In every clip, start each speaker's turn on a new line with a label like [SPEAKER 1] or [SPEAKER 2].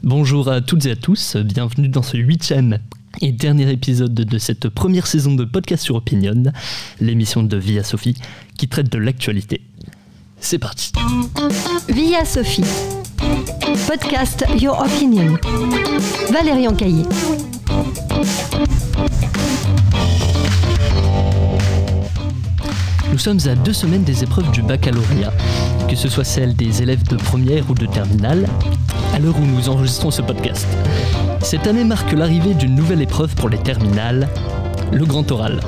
[SPEAKER 1] Bonjour à toutes et à tous, bienvenue dans ce 8e et dernier épisode de cette première saison de Podcast sur Opinion, l'émission de Via Sophie qui traite de l'actualité. C'est parti.
[SPEAKER 2] Via Sophie, Podcast Your Opinion, Valérian Caillé.
[SPEAKER 1] Nous sommes à 2 semaines des épreuves du baccalauréat, que ce soit celles des élèves de première ou de terminale, à l'heure où nous enregistrons ce podcast. Cette année marque l'arrivée d'une nouvelle épreuve pour les terminales, le grand oral.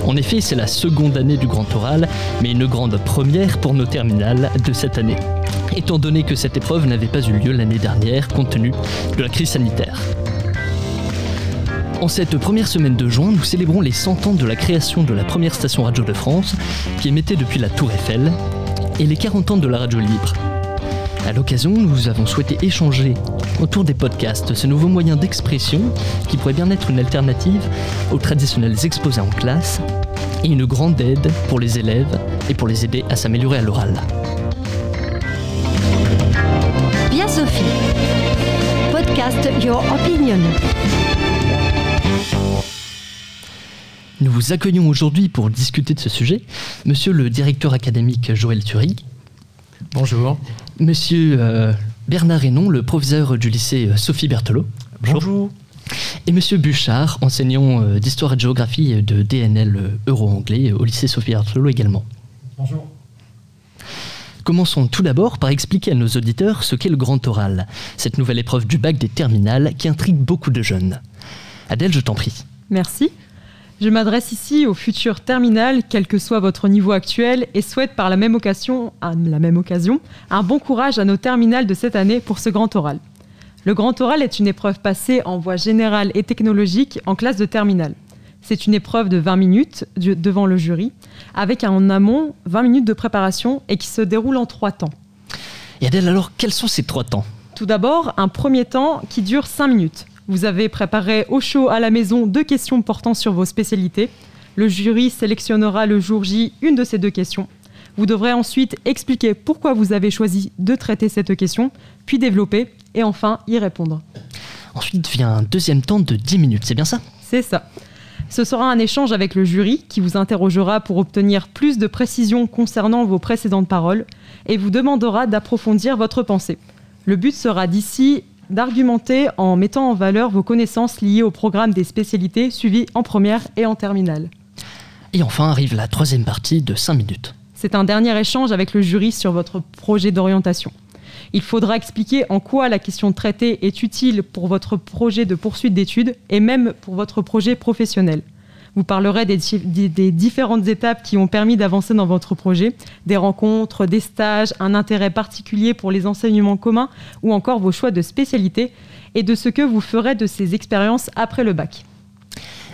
[SPEAKER 1] En effet, c'est la seconde année du grand oral, mais une grande première pour nos terminales de cette année, étant donné que cette épreuve n'avait pas eu lieu l'année dernière compte tenu de la crise sanitaire. En cette première semaine de juin, nous célébrons les 100 ans de la création de la première station radio de France, qui émettait depuis la Tour Eiffel, et les 40 ans de la radio libre. À l'occasion, nous avons souhaité échanger autour des podcasts, ce nouveau moyen d'expression qui pourrait bien être une alternative aux traditionnels exposés en classe et une grande aide pour les élèves et pour les aider à s'améliorer à l'oral.
[SPEAKER 2] Via Sophie, Podcast Your Opinion.
[SPEAKER 1] Nous vous accueillons aujourd'hui pour discuter de ce sujet, monsieur le directeur académique Joël Thury.
[SPEAKER 3] Bonjour.
[SPEAKER 1] Monsieur Bernard Hénon, le professeur du lycée Sophie Berthelot.
[SPEAKER 3] Bonjour.
[SPEAKER 1] Et monsieur Bouchard, enseignant d'histoire et de géographie de DNL euro-anglais au lycée Sophie Berthelot également.
[SPEAKER 3] Bonjour.
[SPEAKER 1] Commençons tout d'abord par expliquer à nos auditeurs ce qu'est le grand oral, cette nouvelle épreuve du bac des terminales qui intrigue beaucoup de jeunes. Adèle, je t'en prie.
[SPEAKER 4] Merci. Je m'adresse ici aux futurs terminales, quel que soit votre niveau actuel, et souhaite par la même occasion un bon courage à nos terminales de cette année pour ce grand oral. Le grand oral est une épreuve passée en voie générale et technologique en classe de terminale. C'est une épreuve de 20 minutes devant le jury, avec en amont 20 minutes de préparation et qui se déroule en 3 temps.
[SPEAKER 1] Et Adèle, alors, quels sont ces 3 temps ?
[SPEAKER 4] Tout d'abord, un premier temps qui dure 5 minutes. Vous avez préparé au chaud à la maison 2 questions portant sur vos spécialités. Le jury sélectionnera le jour J une de ces 2 questions. Vous devrez ensuite expliquer pourquoi vous avez choisi de traiter cette question, puis développer et enfin y répondre.
[SPEAKER 1] Ensuite vient un deuxième temps de 10 minutes, c'est bien ça ?
[SPEAKER 4] C'est ça. Ce sera un échange avec le jury qui vous interrogera pour obtenir plus de précision concernant vos précédentes paroles et vous demandera d'approfondir votre pensée. Le but sera d'ici d'argumenter en mettant en valeur vos connaissances liées au programme des spécialités suivies en première et en terminale.
[SPEAKER 1] Et enfin arrive la 3e partie de 5 minutes.
[SPEAKER 4] C'est un dernier échange avec le jury sur votre projet d'orientation. Il faudra expliquer en quoi la question traitée est utile pour votre projet de poursuite d'études et même pour votre projet professionnel. Vous parlerez des différentes étapes qui ont permis d'avancer dans votre projet, des rencontres, des stages, un intérêt particulier pour les enseignements communs ou encore vos choix de spécialité et de ce que vous ferez de ces expériences après le bac.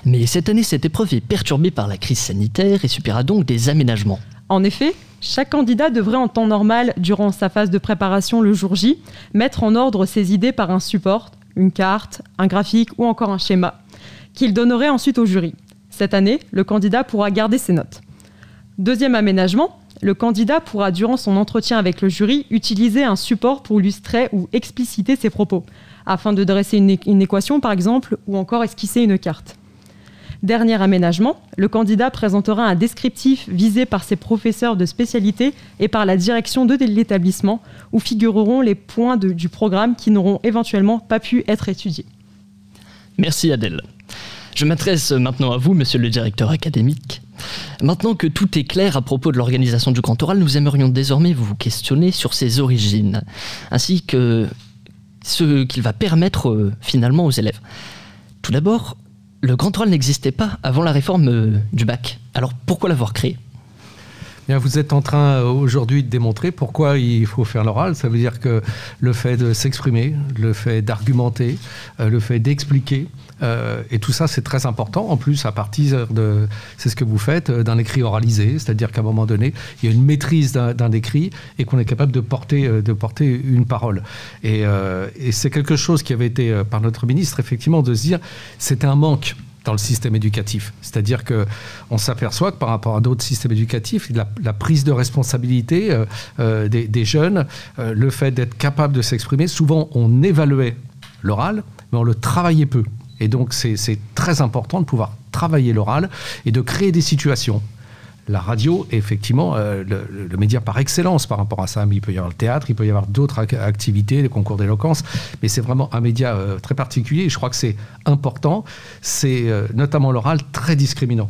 [SPEAKER 1] Mais cette année, cette épreuve est perturbée par la crise sanitaire et subira donc des aménagements.
[SPEAKER 4] En effet, chaque candidat devrait en temps normal, durant sa phase de préparation le jour J, mettre en ordre ses idées par un support, une carte, un graphique ou encore un schéma, qu'il donnerait ensuite au jury. Cette année, le candidat pourra garder ses notes. Deuxième aménagement, le candidat pourra, durant son entretien avec le jury, utiliser un support pour illustrer ou expliciter ses propos, afin de dresser une équation par exemple, ou encore esquisser une carte. Dernier aménagement, le candidat présentera un descriptif visé par ses professeurs de spécialité et par la direction de l'établissement, où figureront les points du programme qui n'auront éventuellement pas pu être étudiés.
[SPEAKER 1] Merci Adèle. Je m'adresse maintenant à vous, monsieur le directeur académique. Maintenant que tout est clair à propos de l'organisation du grand oral, nous aimerions désormais vous questionner sur ses origines, ainsi que ce qu'il va permettre finalement aux élèves. Tout d'abord, le grand oral n'existait pas avant la réforme du bac. Alors pourquoi l'avoir créé ?
[SPEAKER 3] Bien, vous êtes en train aujourd'hui de démontrer pourquoi il faut faire l'oral. Ça veut dire que le fait de s'exprimer, le fait d'argumenter, le fait d'expliquer, et tout ça c'est très important. En plus, à partir de, c'est ce que vous faites, d'un écrit oralisé, c'est-à-dire qu'à un moment donné, il y a une maîtrise d'un écrit et qu'on est capable de porter une parole. Et c'est quelque chose qui avait été par notre ministre, effectivement, de se dire c'était un manque dans le système éducatif. C'est-à-dire qu'on s'aperçoit que par rapport à d'autres systèmes éducatifs, la prise de responsabilité des jeunes, le fait d'être capable de s'exprimer, souvent on évaluait l'oral, mais on le travaillait peu. Et donc, c'est très important de pouvoir travailler l'oral et de créer des situations. La radio est effectivement le média par excellence par rapport à ça. Mais il peut y avoir le théâtre, il peut y avoir d'autres activités, les concours d'éloquence, mais c'est vraiment un média très particulier. Et je crois que c'est important. C'est notamment l'oral très discriminant.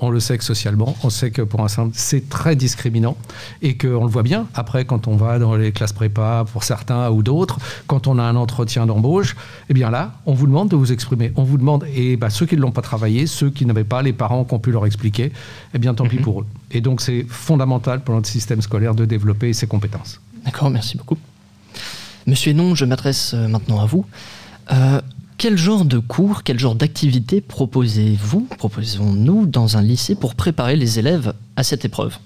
[SPEAKER 3] On le sait que socialement, on sait que pour un certain nombre, c'est très discriminant et qu'on le voit bien après quand on va dans les classes prépa pour certains ou d'autres, quand on a un entretien d'embauche, eh bien là, on vous demande de vous exprimer. On vous demande, et ceux qui ne l'ont pas travaillé, ceux qui n'avaient pas les parents qui ont pu leur expliquer, eh bien tant pis pour eux. Et donc c'est fondamental pour notre système scolaire de développer ces compétences.
[SPEAKER 1] D'accord, merci beaucoup. Monsieur Hénon, je m'adresse maintenant à vous. Quel genre de cours, quel genre d'activité proposons-nous dans un lycée pour préparer les élèves à cette épreuve ?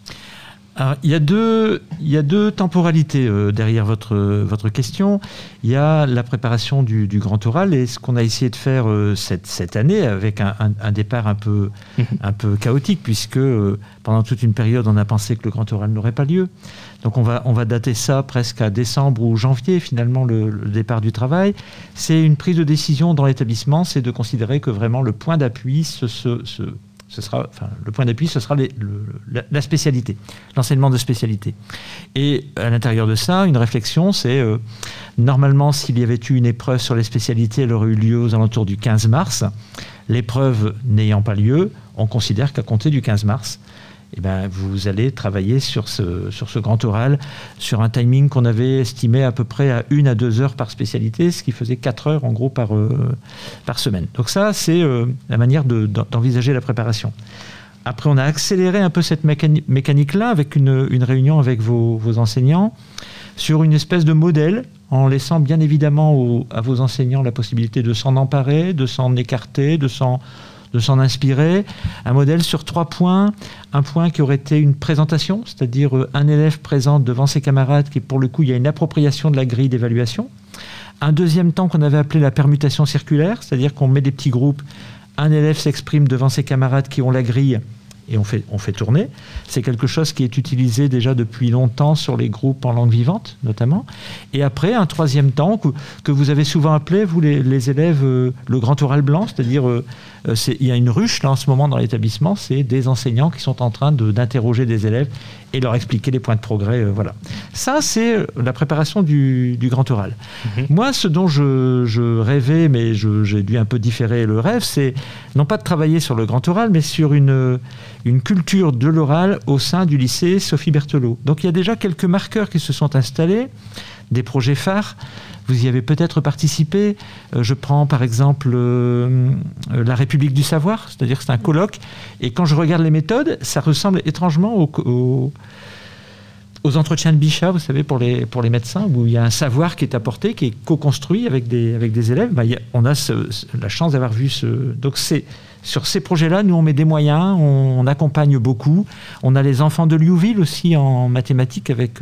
[SPEAKER 5] Alors, il y a deux temporalités derrière votre question. Il y a la préparation du grand oral et ce qu'on a essayé de faire cette année avec un départ un peu chaotique puisque pendant toute une période on a pensé que le grand oral n'aurait pas lieu. Donc on va dater ça presque à décembre ou janvier finalement le départ du travail. C'est une prise de décision dans l'établissement, c'est de considérer que vraiment le point d'appui ce sera la spécialité, l'enseignement de spécialité. Et à l'intérieur de ça, une réflexion, c'est normalement, s'il y avait eu une épreuve sur les spécialités, elle aurait eu lieu aux alentours du 15 mars. L'épreuve n'ayant pas lieu, on considère qu'à compter du 15 mars, eh ben, vous allez travailler sur ce grand oral, sur un timing qu'on avait estimé à peu près à 1 à 2 heures par spécialité, ce qui faisait 4 heures en gros par semaine. Donc ça, c'est la manière d'envisager la préparation. Après, on a accéléré un peu cette mécanique-là avec une réunion avec vos enseignants sur une espèce de modèle, en laissant bien évidemment à vos enseignants la possibilité de s'en emparer, de s'en écarter, de s'en inspirer, un modèle sur 3 points. Un point qui aurait été une présentation, c'est-à-dire un élève présente devant ses camarades, qui pour le coup, il y a une appropriation de la grille d'évaluation. Un deuxième temps qu'on avait appelé la permutation circulaire, c'est-à-dire qu'on met des petits groupes, un élève s'exprime devant ses camarades qui ont la grille, et on fait tourner. C'est quelque chose qui est utilisé déjà depuis longtemps sur les groupes en langue vivante, notamment. Et après, un troisième temps que vous avez souvent appelé, vous les élèves, le grand oral blanc, c'est-à-dire il y a une ruche là en ce moment dans l'établissement, c'est des enseignants qui sont en train d'interroger des élèves et leur expliquer les points de progrès. Voilà. Ça, c'est la préparation du grand oral. Moi, ce dont je rêvais, mais j'ai dû un peu différer le rêve, c'est non pas de travailler sur le grand oral, mais sur une culture de l'oral au sein du lycée Sophie Berthelot. Donc il y a déjà quelques marqueurs qui se sont installés, des projets phares. Vous y avez peut-être participé. Je prends par exemple la République du savoir, c'est-à-dire que c'est un colloque. Et quand je regarde les méthodes, ça ressemble étrangement aux entretiens de Bichat, vous savez, pour les médecins, où il y a un savoir qui est apporté, qui est co-construit avec des élèves. On a la chance d'avoir vu Donc sur ces projets-là, nous on met des moyens, on accompagne beaucoup. On a les enfants de Liouville aussi en mathématiques avec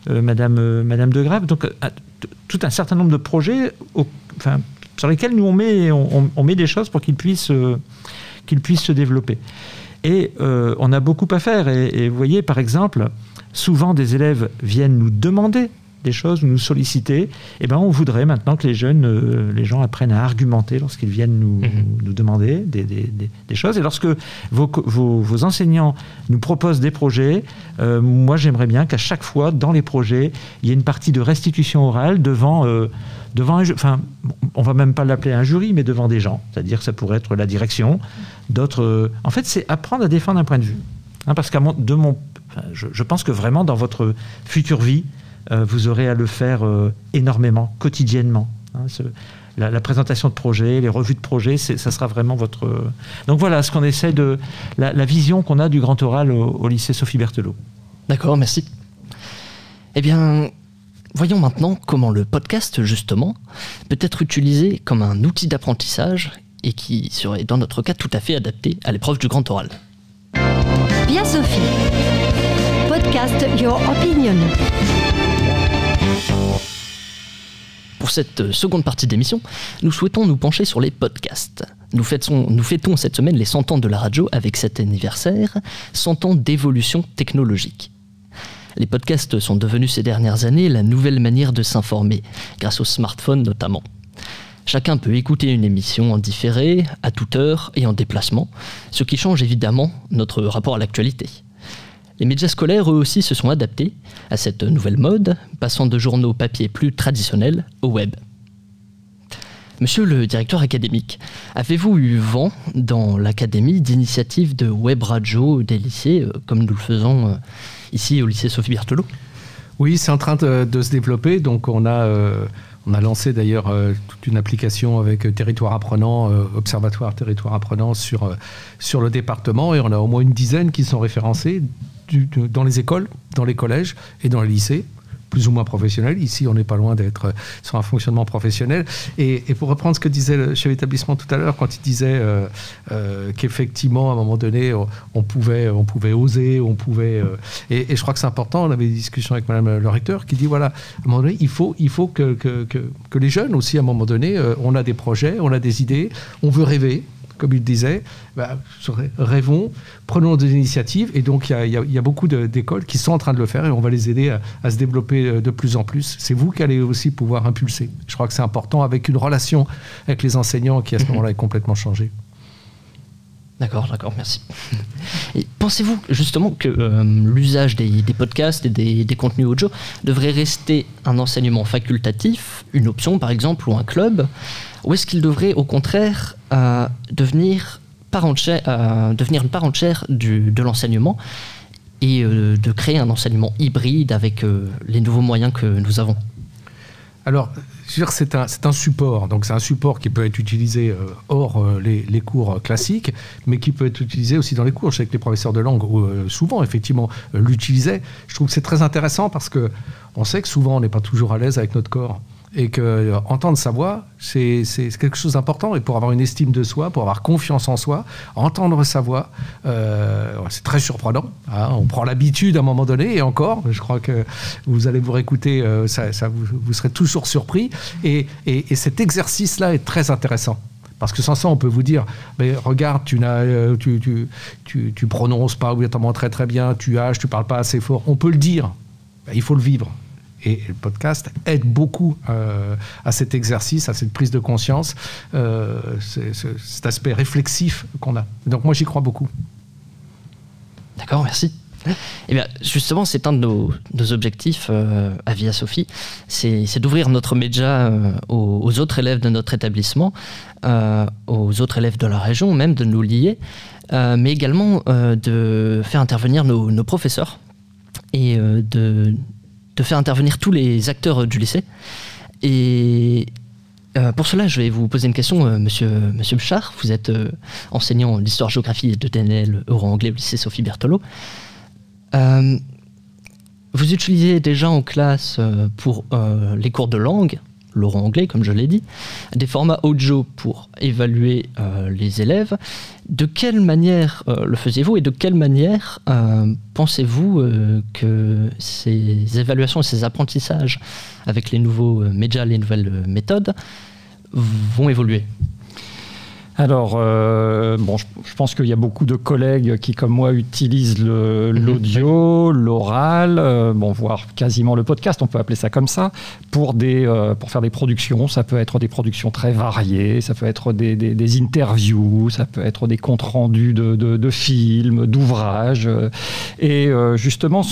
[SPEAKER 5] Madame de Grave. Donc tout un certain nombre de projets sur lesquels nous on met des choses pour qu'ils puissent se développer. Et on a beaucoup à faire. Et vous voyez, par exemple, souvent des élèves viennent nous demander des choses, nous solliciter. Et ben, on voudrait maintenant que les gens apprennent à argumenter lorsqu'ils viennent nous demander des choses. Et lorsque vos enseignants nous proposent des projets, moi j'aimerais bien qu'à chaque fois, dans les projets, il y ait une partie de restitution orale devant un jury. Enfin, on va même pas l'appeler un jury, mais devant des gens. C'est-à-dire que ça pourrait être la direction, d'autres. En fait, c'est apprendre à défendre un point de vue. Parce je pense que vraiment dans votre future vie, vous aurez à le faire énormément, quotidiennement. La présentation de projets, les revues de projets, ça sera vraiment votre... Donc voilà ce qu'on essaie la vision qu'on a du grand oral au lycée Sophie Berthelot.
[SPEAKER 1] D'accord, merci. Eh bien, voyons maintenant comment le podcast, justement, peut être utilisé comme un outil d'apprentissage et qui serait, dans notre cas, tout à fait adapté à l'épreuve du grand oral.
[SPEAKER 2] Via Sophie. Podcast Your Opinion.
[SPEAKER 1] Pour cette seconde partie d'émission, nous souhaitons nous pencher sur les podcasts. Nous fêtons cette semaine les 100 ans de la radio avec cet anniversaire, 100 ans d'évolution technologique. Les podcasts sont devenus ces dernières années la nouvelle manière de s'informer, grâce aux smartphones notamment. Chacun peut écouter une émission en différé, à toute heure et en déplacement, ce qui change évidemment notre rapport à l'actualité. Les médias scolaires, eux aussi, se sont adaptés à cette nouvelle mode, passant de journaux papier plus traditionnels au web. Monsieur le directeur académique, avez-vous eu vent dans l'académie d'initiatives de web radio des lycées, comme nous le faisons ici au lycée Sophie Berthelot ?
[SPEAKER 3] Oui, c'est en train de se développer. Donc on a lancé d'ailleurs toute une application avec Territoire Apprenant, Observatoire Territoire Apprenant sur le département, et on a au moins une dizaine qui sont référencés dans les écoles, dans les collèges et dans les lycées, plus ou moins professionnels. Ici, on n'est pas loin d'être sur un fonctionnement professionnel. Et pour reprendre ce que disait le chef d'établissement tout à l'heure, quand il disait qu'effectivement, à un moment donné, on pouvait oser, et je crois que c'est important. On avait des discussions avec Madame le recteur qui dit, voilà, à un moment donné, il faut que les jeunes aussi, à un moment donné, on a des projets, on a des idées, on veut rêver. Comme il disait, rêvons, prenons des initiatives. Et donc, il y a beaucoup d'écoles qui sont en train de le faire, et on va les aider à se développer de plus en plus. C'est vous qui allez aussi pouvoir impulser. Je crois que c'est important, avec une relation avec les enseignants qui, à ce moment-là, est complètement changée.
[SPEAKER 1] D'accord, merci. Et pensez-vous justement que l'usage des podcasts et des contenus audio devrait rester un enseignement facultatif, une option par exemple, ou un club, ou est-ce qu'il devrait au contraire devenir une part entière de l'enseignement et de créer un enseignement hybride avec les nouveaux moyens que nous avons ?
[SPEAKER 3] Alors, je veux dire, c'est un support. Donc, c'est un support qui peut être utilisé hors les cours classiques, mais qui peut être utilisé aussi dans les cours. Je sais que les professeurs de langue, souvent, effectivement, l'utilisaient. Je trouve que c'est très intéressant parce qu'on sait que souvent, on n'est pas toujours à l'aise avec notre corps. Et qu'entendre sa voix, c'est quelque chose d'important. Et pour avoir une estime de soi, pour avoir confiance en soi, entendre sa voix, c'est très surprenant. Hein. On prend l'habitude à un moment donné, et encore, je crois que vous allez vous réécouter, vous serez toujours surpris. Et cet exercice-là est très intéressant. Parce que sans ça, on peut vous dire, mais regarde, tu prononces pas obligatoirement très très bien, tu parles pas assez fort. On peut le dire, il faut le vivre. Et le podcast aide beaucoup à cet exercice, à cette prise de conscience, cet aspect réflexif qu'on a. Donc moi, j'y crois beaucoup.
[SPEAKER 1] D'accord, merci. Eh bien, justement, c'est un de nos objectifs à Via Sophie, c'est d'ouvrir notre média aux autres élèves de notre établissement, aux autres élèves de la région, même de nous lier, mais également de faire intervenir nos professeurs et de faire intervenir tous les acteurs du lycée. Et pour cela, je vais vous poser une question, monsieur Bouchard. Vous êtes enseignant d'histoire-géographie et de TNL euro-anglais au lycée Sophie Berthelot. Vous utilisez déjà en classe pour les cours de langue, l'euro-anglais comme je l'ai dit, des formats audio pour évaluer les élèves. De quelle manière le faisiez-vous et de quelle manière pensez-vous que ces évaluations et ces apprentissages avec les nouveaux médias, les nouvelles méthodes vont évoluer ?
[SPEAKER 6] Alors, je pense qu'il y a beaucoup de collègues qui, comme moi, utilisent l'audio, l'oral, voire quasiment le podcast, on peut appeler ça comme ça, pour faire des productions. Ça peut être des productions très variées, ça peut être des interviews, ça peut être des comptes rendus de films, d'ouvrages. Et justement,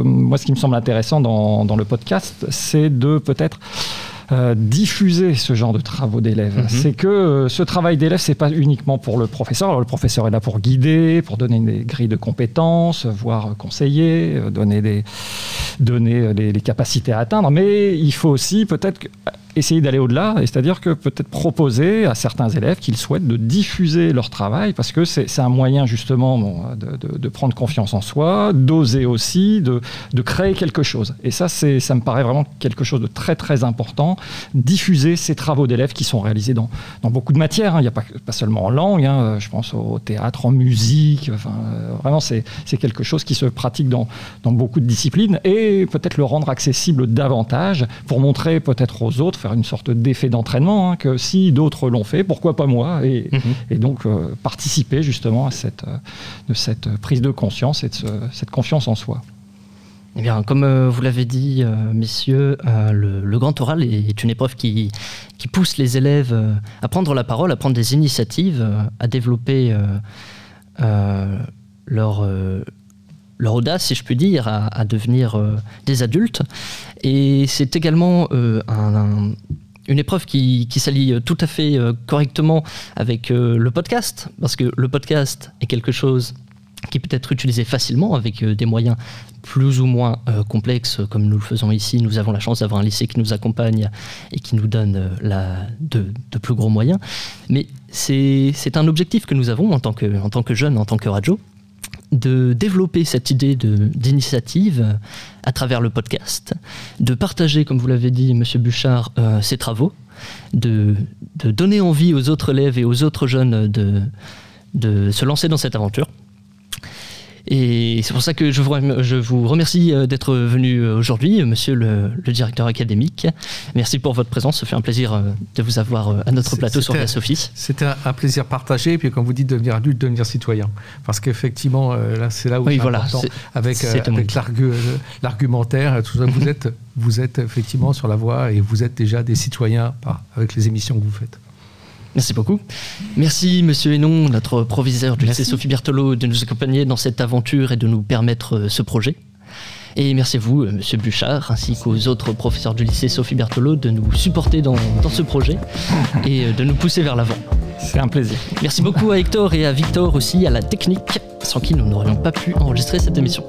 [SPEAKER 6] moi, ce qui me semble intéressant dans le podcast, c'est de peut-être diffuser ce genre de travaux d'élèves. C'est que ce travail d'élève, c'est pas uniquement pour le professeur. Alors, le professeur est là pour guider, pour donner des grilles de compétences, voire conseiller, donner les capacités à atteindre, mais il faut aussi peut-être essayer d'aller au-delà, c'est-à-dire que peut-être proposer à certains élèves qu'ils souhaitent de diffuser leur travail, parce que c'est un moyen justement de prendre confiance en soi, d'oser aussi, de créer quelque chose. Et ça me paraît vraiment quelque chose de très très important, diffuser ces travaux d'élèves qui sont réalisés dans beaucoup de matières. Il n'y a pas seulement en langue, je pense au théâtre, en musique, vraiment c'est quelque chose qui se pratique dans beaucoup de disciplines, et peut-être le rendre accessible davantage pour montrer peut-être aux autres, faire une sorte d'effet d'entraînement, que si d'autres l'ont fait, pourquoi pas moi, et donc participer justement à cette prise de conscience et de cette confiance en soi.
[SPEAKER 1] Eh bien, comme vous l'avez dit, messieurs, le grand oral est une épreuve qui pousse les élèves à prendre la parole, à prendre des initiatives, à développer leur audace, si je puis dire, à devenir des adultes. Et c'est également une épreuve qui s'allie tout à fait correctement avec le podcast, parce que le podcast est quelque chose qui peut être utilisé facilement avec des moyens plus ou moins complexes, comme nous le faisons ici. Nous avons la chance d'avoir un lycée qui nous accompagne et qui nous donne de plus gros moyens. Mais c'est un objectif que nous avons en tant que jeunes, en tant que radio, de développer cette idée d'initiative à travers le podcast, de partager, comme vous l'avez dit, Monsieur Buchard, ses travaux, de donner envie aux autres élèves et aux autres jeunes de se lancer dans cette aventure. Et c'est pour ça que je vous remercie d'être venu aujourd'hui, monsieur le directeur académique. Merci pour votre présence, ça fait un plaisir de vous avoir à notre plateau sur Via Sophie.
[SPEAKER 3] C'était un plaisir partagé, et puis quand vous dites devenir adulte, devenir citoyen. Parce qu'effectivement, là, c'est là où c'est important, avec l'argumentaire, tout ça, vous êtes effectivement sur la voie, et vous êtes déjà des citoyens avec les émissions que vous faites.
[SPEAKER 1] Merci beaucoup. Merci Monsieur Hénon, notre proviseur du lycée Sophie Berthelot, de nous accompagner dans cette aventure et de nous permettre ce projet. Et merci à vous, Monsieur Buchard, ainsi qu'aux autres professeurs du lycée Sophie Berthelot de nous supporter dans ce projet et de nous pousser vers l'avant.
[SPEAKER 6] C'est un plaisir.
[SPEAKER 1] Merci beaucoup à Hector et à Victor aussi, à la technique, sans qui nous n'aurions pas pu enregistrer cette émission.